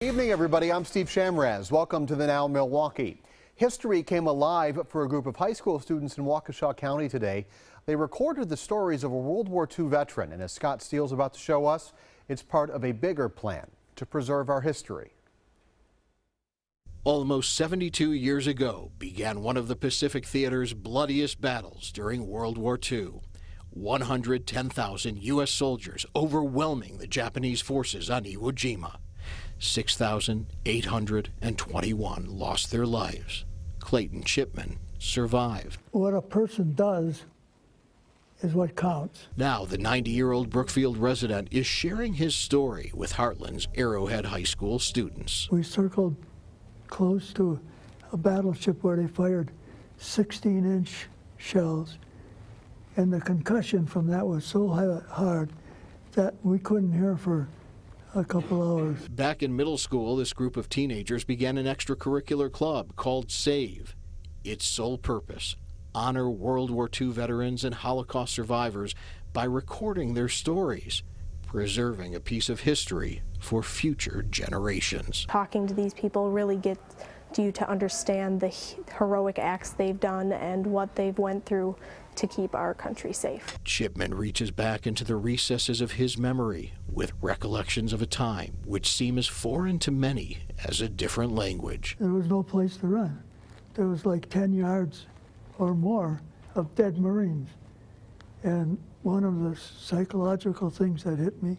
Good evening, everybody. I'm Steve Shamraz. Welcome to the Now Milwaukee. History came alive for a group of high school students in Waukesha County today. They recorded the stories of a World War II veteran, and as Scott Steele's about to show us, it's part of a bigger plan to preserve our history. Almost 72 years ago began one of the Pacific Theater's bloodiest battles during World War II. 110,000 U.S. soldiers overwhelming the Japanese forces on Iwo Jima. 6,821 lost their lives. Clayton Chipman survived. What a person does is what counts. Now the 90-year-old Brookfield resident is sharing his story with Heartland's Arrowhead High School students. We circled close to a battleship where they fired 16-inch shells, and the concussion from that was so hard that we couldn't hear for a couple hours. Back in middle school, this group of teenagers began an extracurricular club called SAVE. Its sole purpose: honor World War II veterans and Holocaust survivors by recording their stories, preserving a piece of history for future generations. Talking to these people really gets you to understand the heroic acts they've done and what they've went through to keep our country safe. Chipman reaches back into the recesses of his memory with recollections of a time which seem as foreign to many as a different language. There was no place to run. There was like 10 yards or more of dead Marines. And one of the psychological things that hit me,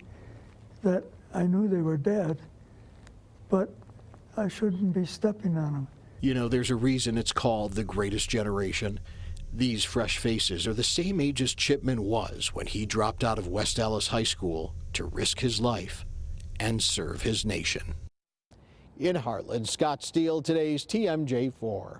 that I knew they were dead, but I shouldn't be stepping on them. You know, there's a reason it's called the Greatest Generation. These fresh faces are the same age as Chipman was when he dropped out of West Allis High School to risk his life and serve his nation. In Heartland, Scott Steele, today's TMJ4.